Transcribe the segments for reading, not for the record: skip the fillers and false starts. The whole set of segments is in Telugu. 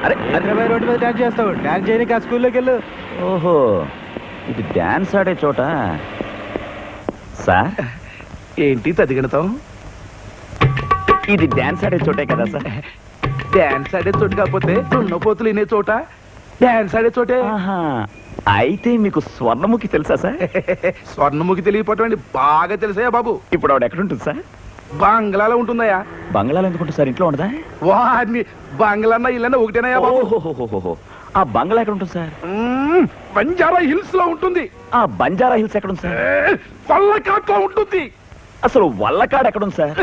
అరే రోడ్డు మీద డాన్స్ చేస్తావు, డాన్స్ చేయడానికి ఆ స్కూల్లోకి వెళ్ళు. ఓహో, ఇది డాన్స్ ఆడే చోట. సార్ ఏంటి తదిగణతం? ఇది డాన్స్ ఆడే చోటే కదా సార్? డాన్స్ ఆడే చోటు కాకపోతే దున్నపోతులు వినే చోట డాన్స్ ఆడే చోటే. ఆహా, అయితే మీకు స్వర్ణముఖి తెలుసా సార్? స్వర్ణముఖి తెలియపోవటం అండి బాగా తెలుసా బాబు. ఇప్పుడు ఆవిడ ఎక్కడుంటుంది సార్? బంగ్లాలో ఉంటుందయ్యా. బంగ్లాలో ఎందుకుంటుంది సార్? ఇంట్లో ఉండదా? వారిని బంగ్లాన్న ఇల్లన్న ఒకటేనయ్యా బాబు. ఓహోహోహోహో, ఆ బంగ్లా ఎక్కడ ఉంటుంది సార్? బంజారా హిల్స్ లో ఉంటుంది. ఆ బంజారా హిల్స్ ఎక్కడ ఉంది సార్? పల్లకాట్లో ఉంటుంది. అసలు వల్లకాడు ఎక్కడ ఉంది సార్?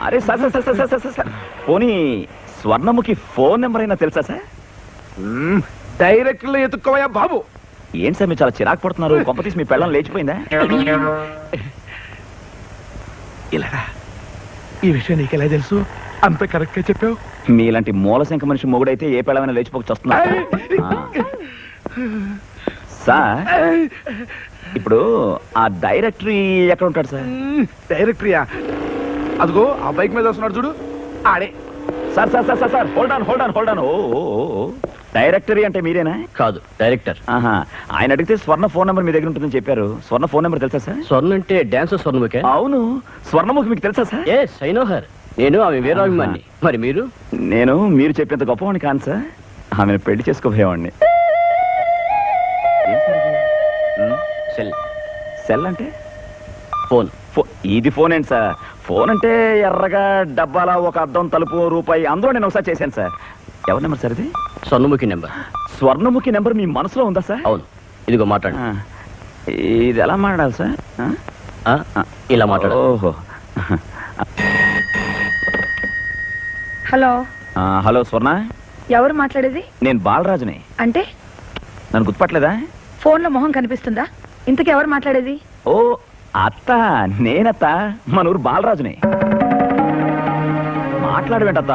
అరే sir sir sir sir sir sir, పోనీ స్వర్ణముఖి ఫోన్ నెంబర్ అయినా తెలుసా సార్? డైరెక్ట్ లో ఎత్తుకోవయ్యా బాబు. ఏంటి సార్ మీరు చాలా చిరాకు పడుతున్నారు? కొంపతీసి మీ పెళ్ళం లేచిపోయిందా? ఇలా ఈ విషయం నీకు ఎలా తెలుసు? అంత కరెక్ట్ గా చెప్పావు. మీలాంటి మూలశంక మనిషి మొగుడైతే ఏ పెళ్ళమైనా లేచిపోక వస్తున్నారు సార్. ఇప్పుడు ఆ డైరెక్టరీ ఎక్కడ ఉంటాడు సార్? డైరెక్టరీయా? అదిగో ఆ బైక్ మీద వస్తున్నాడు చూడు, ఆడే. Sir sir sir sir sir, hold on hold on hold on. Oh directory అంటే మీరేనా? కాదు, డైరెక్టర్. ఆహా, ఆయన అడిగితే స్వర్ణ ఫోన్ నెంబర్ మీ దగ్గర ఉంటుందని చెప్పారు. స్వర్ణ ఫోన్ నెంబర్ తెలుసా సార్? స్వర్ణ అంటే డాన్స్ స్వర్ణముఖే. అవును, స్వర్ణముఖి మీకు తెలుసా sir? Yes, I know her. నేను ఆమె వీరాభిమాన్ని. మరి మీరు? నేను మీరు చెప్పేంత గొప్పవాడిని కాను సార్. ఆమెను పెళ్లి చేసుకోబోయేవాడిని. సెల్. సెల్ అంటే? ఫోన్. ఇది ఫోన్ ఏంటి సార్? ఫోన్ అంటే ఎర్రగా డబ్బాలా ఒక అద్దం తలుపు రూపాయి, అందులో నేను ఒకసారి చేశాను సార్. ఎవరి నెంబర్ సార్ ఇది? స్వర్ణముఖి నెంబర్. స్వర్ణముఖి నెంబర్ మీ మనసులో ఉందా సార్? అవును, ఇదిగో మాట్లాడు. ఇది ఎలా మాట్లాడాలి సార్? ఇలా మాట్లాడు. ఓహో, హలో. హలో స్వర్ణ, ఎవరు మాట్లాడేది? నేను బాలరాజుని. అంటే నన్ను గుర్తుపట్టలేదా? ఫోన్ లో మొహం కనిపిస్తుందా? ఇంతకీ ఎవరు మాట్లాడేది? ఓ అత్త, నేనత్త, మన ఊరు బాలరాజుని. మాట్లాడవేంటత్త?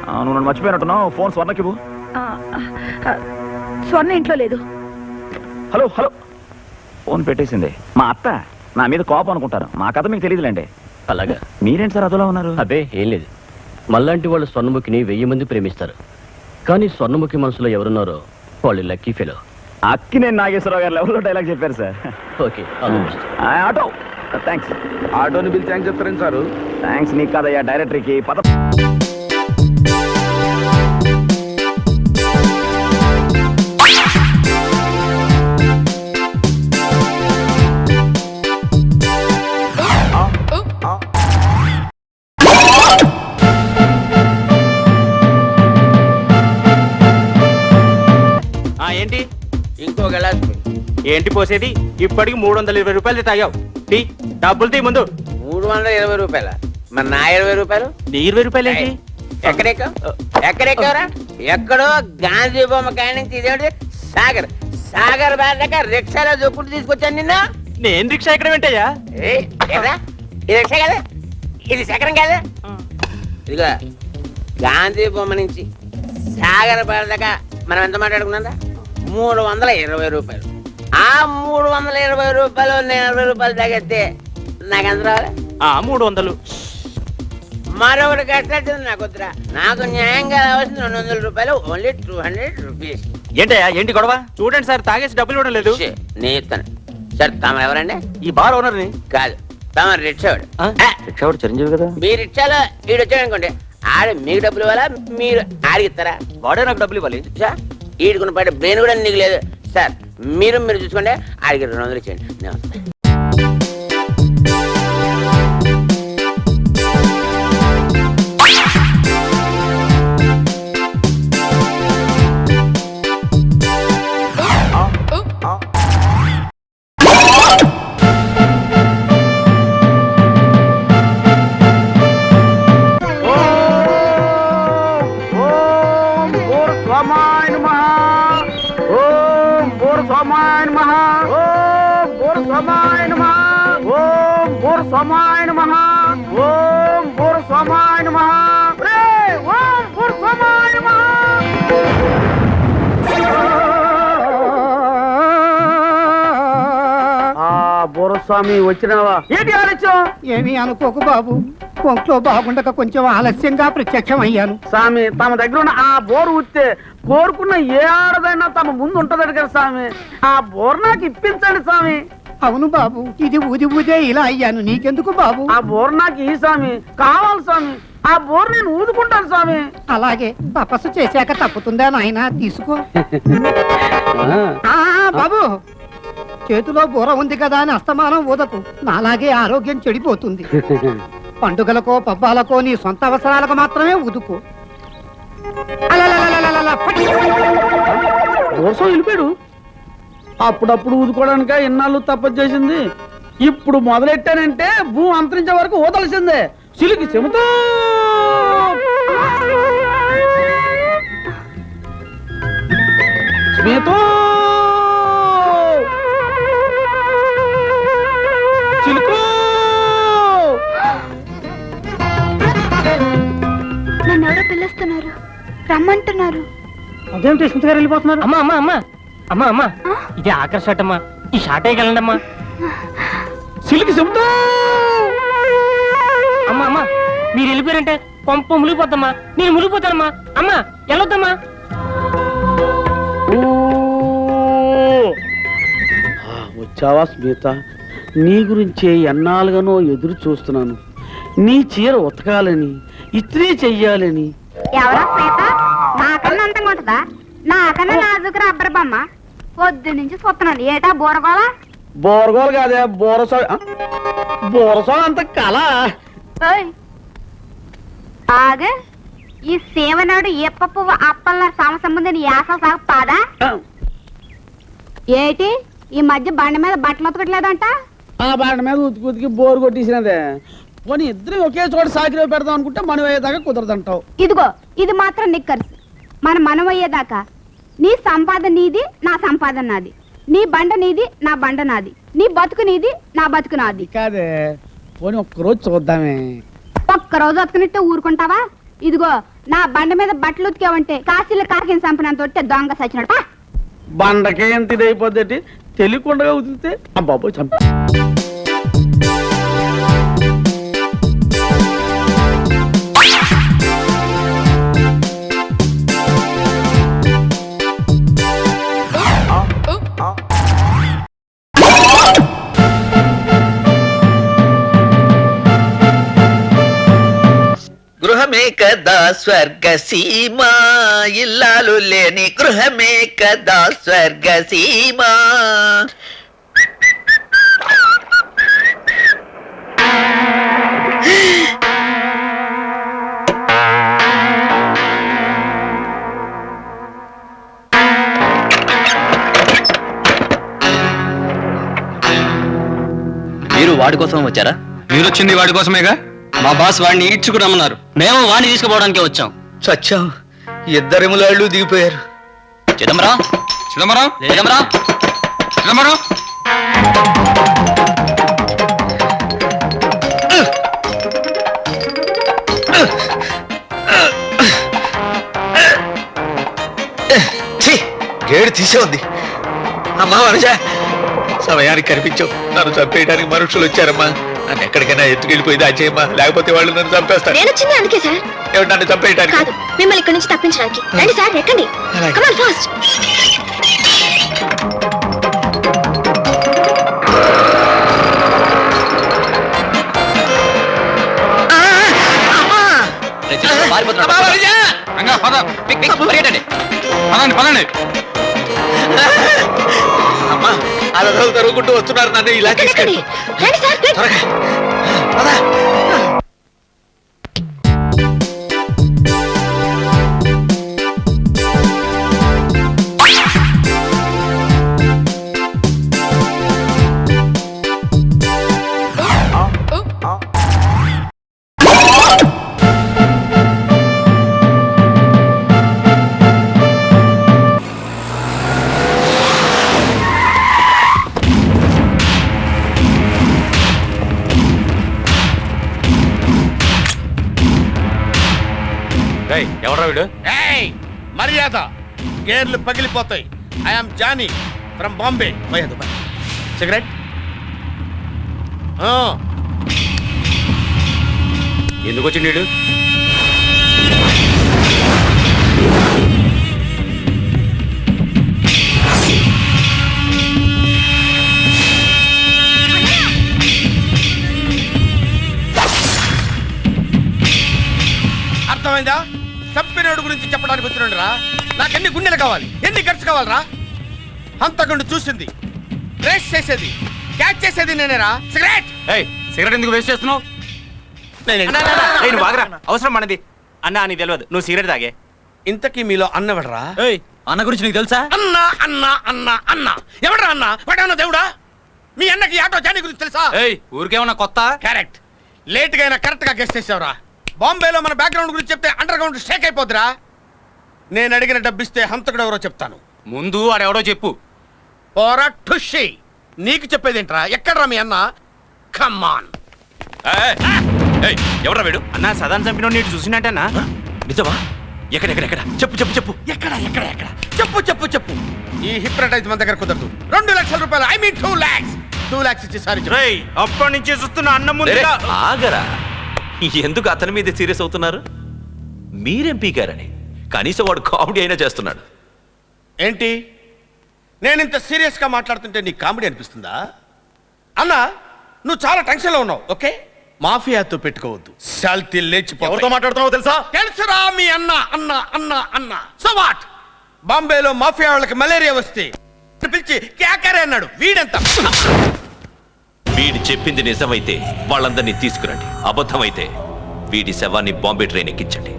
నువ్వు నన్ను మర్చిపోయినట్టున్నావు. ఫోన్ స్వర్ణకి ఇవ్వు. స్వర్ణ ఇంట్లో లేదు. హలో హలో, ఫోన్ పెట్టేసింది. మా అత్త నా మీద కోపం అనుకుంటారు. మా కథ మీకు తెలియదులేండి. అలాగా? మీరేంటి సార్ అదోలా ఉన్నారు? అబ్బే ఏం లేదు. మళ్ళాంటి వాళ్ళు స్వర్ణముఖిని 1000 మంది ప్రేమిస్తారు, కానీ స్వర్ణముఖి మనసులో ఎవరున్నారో వాళ్ళు లక్కీ ఫెలో. అక్కినేని నాగేశ్వరరావు గారు లెవెల్లో డైలాగ్ చెప్పారు సార్. Okay, auto thanks. ఆటోని పిలిచి థ్యాంక్స్ చెప్తారేం సారు? థ్యాంక్స్ నీకు కాదయ్యా, డైరెక్టరీకి. పద. ఏంటి ఇంకో గ్లాస్? ఏంటి పోసేది? ఇప్పటికి 320 రూపాయలు తాగావు. టీ డబ్బులు తీ ముందు. 320 రూపాయల? మరి నా 20 రూపాయలు? నీ 20 రూపాయలు ఏంటి? ఎక్కడెక్కవరా? ఎక్కడో గాంధీ బొమ్మ కాడి నుంచి ఇదేంటి సాగర్ సాగర్ బాగా రిక్షాలో దొక్కుడు తీసుకొచ్చాను నిన్న. నేను రిక్షా ఎక్కడ వెంటయ్యా? ఇది రిక్షా కదా, ఇది చక్రం కదా. ఇదిగో గాంధీ బొమ్మ నుంచి సాగర్ బాగా మనం ఎంత మాట్లాడుకున్నా? 320 రూపాయలు. ఆ 320 రూపాయలు నేను 20 రూపాయలు తగ్గితే నాకు ఎంత రావాలి? 300. మరొకటి కట్టాల్సింది నాకు వద్దురా. నాకు న్యాయంగా రావాల్సింది 200 రూపాయలు. Only 200 rupees. ఏంటయ్యా ఏంటి గొడవ? చూడండి సార్, తాగేసి డబ్బులు ఇవ్వడం లేదు. నేను ఇస్తాను సార్. తమ ఎవరండి? ఈ బార్ ఓనర్ని. కాదు, తమ రిక్షావాడు. రిక్షావాడు చిరంజీవి కదా. మీ రిక్షాలో ఈడు వచ్చాడు అనుకోండి, ఆడు మీకు డబ్బులు ఇవ్వాలా, మీరు ఆడికి ఇస్తారా? వాడే నాకు డబ్బులు ఇవ్వాలి. ఈడుకున్న పడే బ్రెయిన్ కూడా నీకు లేదు సార్. మీరు చూసుకోండి, ఆడికి 200 ఇచ్చేయండి. నేను వస్తాను. స్వామి వచ్చినావా? ఏంటి ఆలస్యం? ఏమీ అనుకోకు బాబు, ఒంట్లో బాగుండక కొంచెం ఆలస్యంగా ప్రత్యక్షం అయ్యాను. స్వామి తమ దగ్గర ఉన్న ఆ బోరు ఊస్తే కోరుకున్న ఏ ఆడదైనా తమ ముందు ఉంటదట కదా స్వామి. ఆ బోర్ నాకు ఇప్పించండి స్వామి. అవును బాబు, ఇది ఊది ఊదే ఇలా అయ్యాను, నీకెందుకు బాబు? ఆ బోర్ నాకు ఈ స్వామి కావాలి స్వామి. ఆ బోర్ నేను ఊదుకుంటాను స్వామి. అలాగే తపస్సు చేశాక తప్పుతుందా నాయనా, తీసుకో. ఆ బాబు, చేతిలో బూర ఉంది కదా అని అస్తమానం ఊదకు, నాలాగే ఆరోగ్యం చెడిపోతుంది. పండుగలకో పబ్బాలకో నీ సొంత అవసరాలకు మాత్రమే ఊదుకో. అలలలలలలల, ఫట్. బోర్సం వెళ్ళిపోయాడు. అప్పుడప్పుడు ఊదుకోవడానిక ఎన్నాళ్ళు తపస్సు చేసింది. ఇప్పుడు మొదలెట్టానంటే భూ అంతరించే వరకు ఊదలసిందే. చిలికి చెబుతూ స్మితో చిలుకు నన్నెవరో పిలుస్తున్నారు, రమ్మంటున్నారు. అదేమిటి సుంత గారు వెళ్ళిపోతున్నారు? అమ్మా అమ్మా అమ్మా అమ్మా అమ్మా ఇది ఆఖరి షాట్ అమ్మా, ఈ షాట్ వేయగలండి అమ్మా. చిలికి చెబుతూ అమ్మా అమ్మా మీరు వెళ్ళిపోయారంటే పంప మునిగిపోద్దమ్మా, నేను మునిగిపోతానమ్మా. అమ్మా వెళ్ళొద్దమ్మా. వచ్చావా స్మిత? నీ గురించే ఎన్నాళ్ళుగానో ఎదురు చూస్తున్నాను. నీ చీర ఉతకాలని, ఇస్త్రీ చెయ్యాలని. ఎవరో శ్వేత నాకన్నా అంతంగా ఉంటుందా? నాకన్నా నాజుకు రబ్బర్ బొమ్మ. పొద్దు నుంచి చూస్తున్నాను, ఏటా బోరగోళ? బోరగోలు కాదే, బోరసా. బోరసా అంత కళ. ఆగే, ఈ సేవనాడు ఎప్ప పువ్వు అప్పల సంవత్సరం ముందు నీ యాస సాగు పాదా? ఏటి ఈ మధ్య బండి మీద బట్టలు ఉతకట్లేదంట? ఆ బాట మీద ఉతికి బోరు కొట్టేసినదే. పోనీ ఇద్దరు ఒకే చోట సాకిలో పెడదాం అనుకుంటే మనం అయ్యేదాకా కుదరదంటావు. ఇదిగో ఇది మాత్రం నిక్కర్స్. మనం అయ్యేదాకా నీ సంపాదన నీది, నా సంపాదన నాది. నీ బండ నీది, నా బండ నాది. నీ బతుకు నీది, నా బతుకు నాది. కాదే, పోనీ ఒక్కరోజు చూద్దామే. ఒక్కరోజు ఉతకనిట్టు ఊరుకుంటావా? ఇదిగో నా బండ మీద బట్టలు ఉతికావంటే కాశీలో కాకిని చంపినంత తొట్టే దొంగ సచ్చినాడు. బండకే ఎంత ఇదైపోద్ది, తెలియకుండా ఉతికితే అబ్బాబో చంపి. గృహమే కదా స్వర్గ సీమా, ఇల్లాలు లేని గృహమే కదా స్వర్గ సీమా. మీరు వాడి కోసం వచ్చారా? మీరు వచ్చింది వాడి కోసమేగా. మా బాస్ వాడిని ఈడ్చుకురమ్మన్నారు, మేము వాడిని తీసుకుపోవడానికే వచ్చాం. సత్యం, ఇద్దరిములాళ్ళు దిగిపోయారు. చిదంబరం చిదంబరం చిదంబరం చిదంబరం గేడు తీసే ఉంది. అమ్మా వనజ, సమయానికి కనిపించావు. నన్ను చంపేయడానికి మనుషులు వచ్చారమ్మా. నన్ను ఎక్కడికైనా ఎత్తుకెళ్ళిపోయి దాచేయమ్మా, లేకపోతే వాళ్ళు నన్ను చంపేస్తారు. నేను వచ్చింది అందుకే సార్. ఏమిటి నన్ను చంపేయడానికి? కాదు, మిమ్మల్ని ఇక్కడి నుంచి తప్పించడానికి. రండి సార్, ఎక్కండి. Come on, fast. పదండి. అమ్మా, అలా తరుగుకుంటూ వస్తున్నారు, నన్ను ఇలా తీసుకెళ్ళి. రండి సార్, త్వరగా పద. ఎవరా వీడు? మర్యాద, గేర్లు పగిలిపోతాయి. I'm Johnny from Bombay. Cigarette ఎందుకు వచ్చిండు వీడు? అర్థమైందా? చంపినోడు గురించి చెప్పడానికి వచ్చినాడు రా. నాకెన్ని గుండెలు కావాలి, ఎన్ని ఖర్చు కావాలరా? అంతకుండా చూసింది, రేస్ చేసేది, క్యాచ్ చేసేది నేనేరా. సిగరెట్ సిగరెట్ ఎందుకు వేస్ట్ చేస్తున్నావు? అవసరం మనది అన్నా, నీకు తెలియదు, నువ్వు సిగరెట్ తాగే. ఇంతకీ మీలో అన్నవడరా? అన్న గురించి నీకు తెలుసా? అన్నా అన్నా అన్నా అన్నా ఎవడరా అన్నా? వాడేమన్నా దేవుడా? మీ అన్నకి ఆటో జానీ గురించి తెలుసా? ఊరికేమన్నా కొత్త? కరెక్ట్, లేట్ గా అయినా కరెక్ట్ గా గెస్ట్ చేసావురా. బాంబేలో మన బ్యాక్గ్రౌండ్ గురించి చెప్తే అండర్ గ్రౌండ్ షేక్ అయిపోద్దిరా. నేను అడిగిన డబ్బిస్తే హంతకుడు ఎవరో చెప్తాను. ముందు వాడెవడో చెప్పు. పోరా ఠుషి, నీకు చెప్పేదేంట్రా? ఎక్కడ్రా మీ అన్న? కమ్మాన్. ఎవరా వీడు? అన్నా సదాన్ చంపిన నీటి చూసినట్టేనా? నిజమా? ఎక్కడెక్కడెక్కడ చెప్పు చెప్పు చెప్పు. ఎక్కడ ఎక్కడ ఎక్కడ చెప్పు చెప్పు చెప్పు. ఈ హిప్నటైజ్ మన దగ్గర కుదరదు. 2 లక్షల రూపాయలు, ఐ మీన్ 2 lakhs. 2 lakhs ఇచ్చి సారీ చెప్పు. అప్పటి నుంచి చూస్తున్న అన్నం ముందు ఆగరా, ఎందుకు అతని మీద సీరియస్ అవుతున్నారు? మీరేం పీకారని కనీసం వాడు కామెడీ అయినా చేస్తున్నాడు. ఏంటి, నేను ఇంత సీరియస్ గా మాట్లాడుతుంటే నీకు కామెడీ అనిపిస్తుందా? అన్నా, నువ్వు చాలా టెన్షన్ లో ఉన్నావు. ఓకే, మాఫియాతో పెట్టుకోవద్దు, శాల్తీ లేచిపో. ఎవరితో మాట్లాడుతున్నావో తెలుసా? తెలుసురా మీ అన్న అన్న అన్న అన్న. So what? బాంబేలో మాఫియా వాళ్ళకి మలేరియా వస్తే పిలిచి క్యాకరే అన్నాడు. వీడంత వీడి చెప్పింది నిజమైతే వాళ్ళందరినీ తీసుకురండి, అబద్ధమైతే వీడి శవాన్ని బాంబే ట్రైన్ ఎక్కించండి.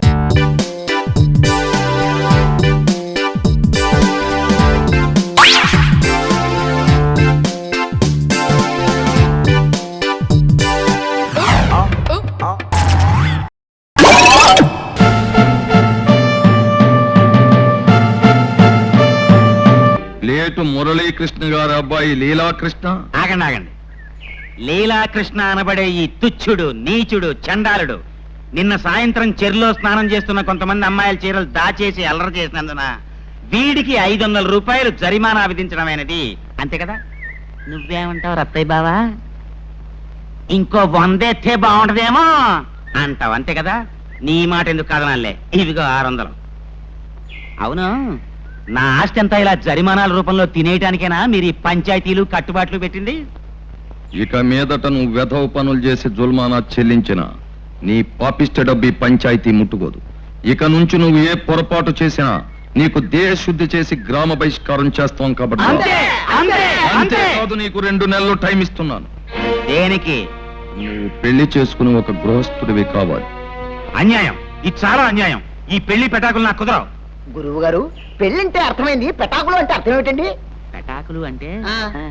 లేటు మురళీకృష్ణ గారి అబ్బాయి లీలాకృష్ణ. ఆగండి ఆగండి. లీలాకృష్ణ అనబడే ఈ తుచ్చుడు, నీచుడు, చండాలుడు నిన్న సాయంత్రం చెరులో స్నానం చేస్తున్న కొంతమంది అమ్మాయిల చీరలు దాచేసి అల్లరి చేసినందున వీడికి 500 రూపాయలు జరిమానా విధించడమైనది. అంతే కదా? నువ్వేమంటావు రత్తయ్య బావా? ఇంకో 100 ఎత్తే బాగుంటదేమో అంటావు, అంతే కదా? నీ మాట ఎందుకు కాదనాలే. ఇదిగో 600. అవును, నా ఆస్తి అంతా ఇలా జరిమానాల రూపంలో తినేయటానికేనా మీరు ఈ పంచాయతీలు కట్టుబాట్లు పెట్టింది? ఇక మీదట నువ్వు వెధవ పనులు చేసి జుల్మానా చెల్లించిన నీ పాపిష్ట డబ్బి పంచాయతీ ముట్టుకోదు. ఇక నుంచి నువ్వు ఏ పొరపాటు చేసినా నీకు దేశశుద్ధి చేసి గ్రామ బహిష్కారం చేస్తాం కాబట్టి అంతేకాదు, నీకు 2 నెలలు టైం ఇస్తున్నాను. దేనికి? నువ్వు పెళ్లి చేసుకుని ఒక గృహస్థుడివి కావాలి. అన్యాయం, ఇది చాలా అన్యాయం. ఈ పెళ్లి పెటాకులు నాకు కుదరవు. గురువు గారు, పెళ్ళంటే అర్థమైంది, పెటాకులు అంటే అర్థం ఏమిటండి? పెటాకులు అంటే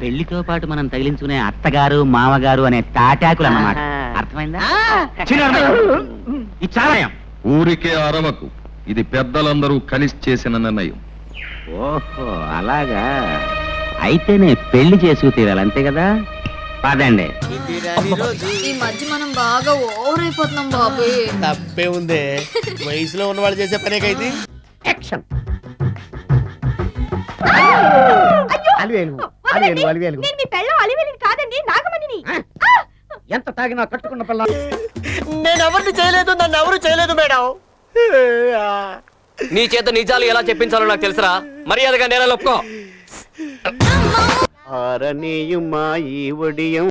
పెళ్లితో పాటు మనం తగిలించుకునే అత్తగారు, మామగారు అనే తాటాకులు అన్నమాట. అర్థమైందా? ఇది చాలా ఊరికే అరవకు, ఇది పెద్దలందరూ కలిసి చేసిన నిర్ణయం. ఓహో అలాగా, అయితేనే పెళ్లి చేసుకు తీరాలి, అంతే కదా? పదండి. ఈ మధ్య మనం బాగా ఓవర్ అయిపోతున్నాం బాబు. తప్పే ఉందే, వయసులో ఉన్న వాళ్ళు చేసే పనేకైతే. యాక్షన్. అలివేలు. నేను మీ పెళ్ళం అలివేలిని కాదండి, నాగమణిని. ఎంత తాగినా కట్టుకున్న పిల్ల. నేను ఎవరిని చేయలేదు, నన్ను ఎవరు చేయలేదు మేడం. నీ చేత నిజాలు ఎలా చెప్పించాలో నాకు తెలుసురా. మర్యాదగా నేల ఒప్పుకో. ఆరనీయుమా ఈ ఒడియం